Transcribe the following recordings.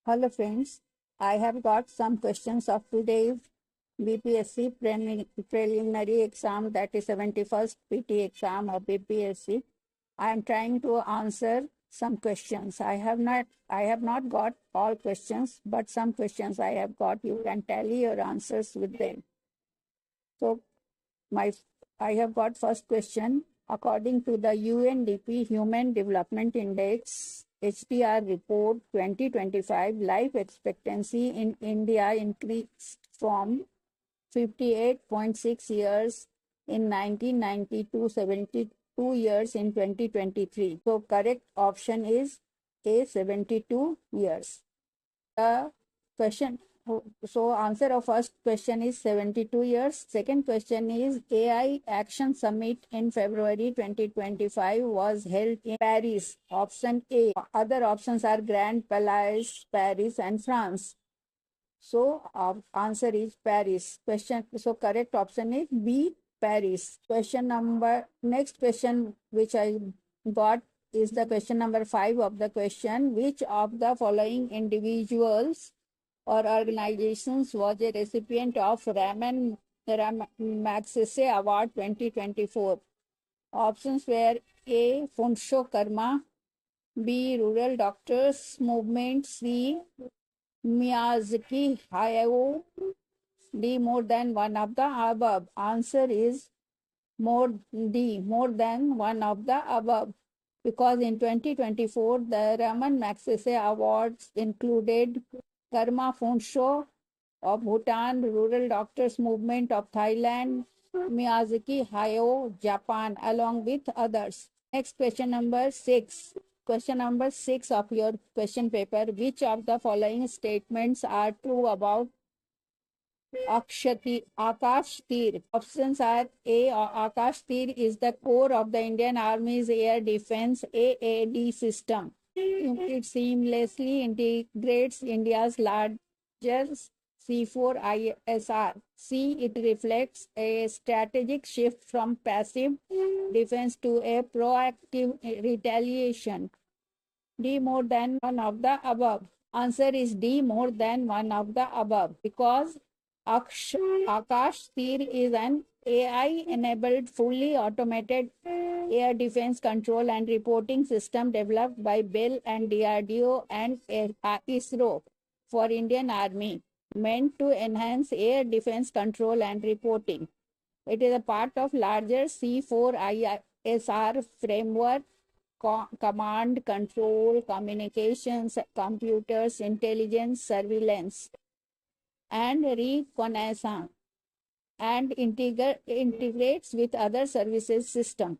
Hello friends, I have got some questions of today's BPSC preliminary exam, that is 71st PT exam of BPSC. I am trying to answer some questions. I have not got all questions, but some questions I have got. You can tally your answers with them. So my I have got first question. According to the UNDP Human Development Index HDR report 2025, life expectancy in India increased from 58.6 years in 1990 to 72 years in 2023. So correct option is A, 72 years. The question, so answer of first question is 72 years. Second question is AI Action Summit in February 2025 was held in Paris. Option A. Other options are Grand Palais, Paris, and France. So answer is Paris. Question. So correct option is B, Paris. Next question which I got is the question number 5 of the question. Which of the following individuals or organizations was a recipient of Raman Magsaysay Award 2024? Options were A, Funsho Karma, B, Rural Doctors Movement, C, Miyazaki Hayao, D, more than one of the above. Answer is more than one of the above. Because in 2024, the Raman Magsaysay Awards included Karma Phuntsho of Bhutan, Rural Doctors Movement of Thailand, Miyazaki Hayao, Japan, along with others. Next question number 6. Question number 6 of your question paper. Which of the following statements are true about Akash Tir? Options are A. Akash Tir is the core of the Indian Army's air defense AAD system. It seamlessly integrates India's largest C4ISR. C. It reflects a strategic shift from passive defense to a proactive retaliation. D, more than one of the above. Answer is D, more than one of the above. Because Akash Tir is an AI-enabled, fully automated air defense control and reporting system developed by BEL and DRDO and ISRO for Indian Army, meant to enhance air defense control and reporting. It is a part of larger C4ISR framework: command, control, communications, computers, intelligence, surveillance, and reconnaissance, and integrates with other services system.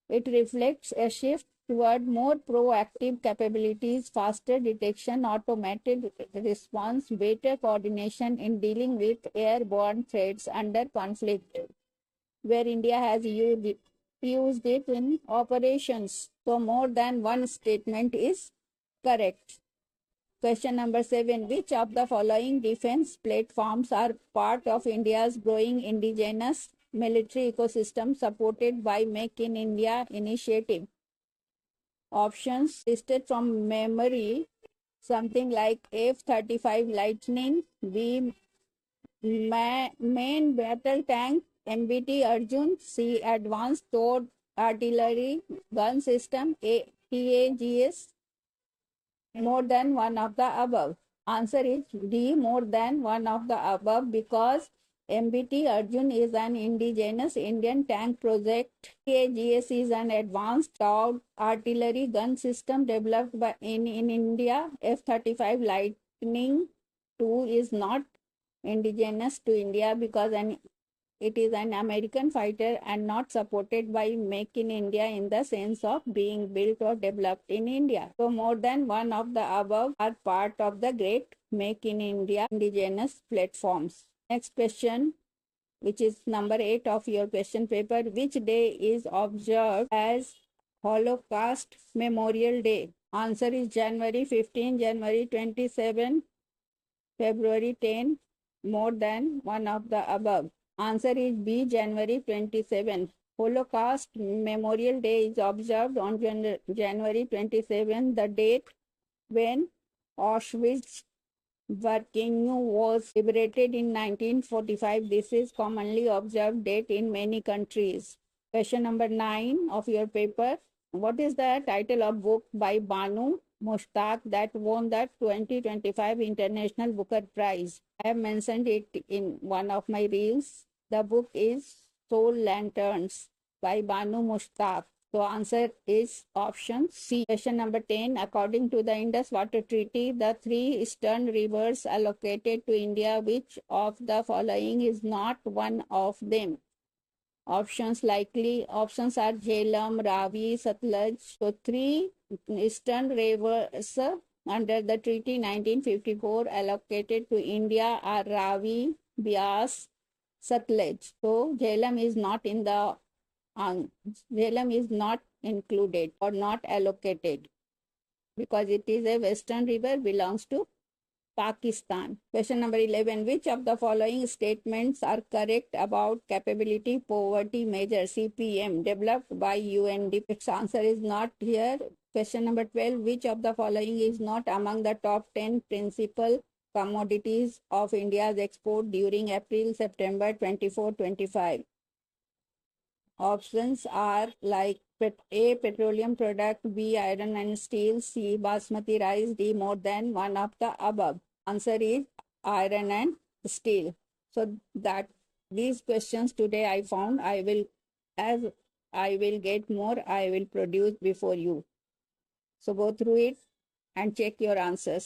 It reflects a shift toward more proactive capabilities, faster detection, automated response, better coordination in dealing with airborne threats under conflict, where India has used it in operations. So more than one statement is correct. Question number 7. Which of the following defense platforms are part of India's growing indigenous military ecosystem supported by Make in India initiative? Options listed from memory, something like F-35 Lightning, B, main battle tank MBT Arjun, C, advanced towed artillery gun system TAGS, more than one of the above. Answer is D, more than one of the above, because MBT Arjun is an indigenous Indian tank project. TAGS is an advanced towed artillery gun system developed in India. F-35 Lightning II is not indigenous to India because it is an American fighter and not supported by Make in India in the sense of being built or developed in India. So more than one of the above are part of the great Make in India indigenous platforms. Next question, which is number 8 of your question paper. Which day is observed as Holocaust Memorial Day? Answer is January 15, January 27, February 10, more than one of the above. Answer is B, January 27. Holocaust Memorial Day is observed on January 27, the date when Auschwitz Birkenau was liberated in 1945. This is commonly observed date in many countries. Question number 9 of your paper. What is the title of book by Banu Mushtaq that won the 2025 International Booker Prize? I have mentioned it in one of my reels. The book is Soul Lanterns by Banu Mushtaq. So answer is option C. Question number 10. According to the Indus Water Treaty, the three eastern rivers allocated to India, which of the following is not one of them? Options are Jhelum, Ravi, Satluj. So three eastern rivers under the treaty 1954 allocated to India are Ravi, Bias, Satluj. So Jhelum is not in the Jhelum is not included or not allocated because it is a western river, belongs to Pakistan. Question number 11. Which of the following statements are correct about capability poverty measure CPM developed by UNDP? Its answer is not here. Question number 12. Which of the following is not among the top 10 principal commodities of India's export during April-September 24-25? Options are like A, petroleum product, B, iron and steel, C, basmati rice, D, more than one of the above. Answer is iron and steel. So that these questions today I found, as I will get more, I will produce before you. So go through it and check your answers.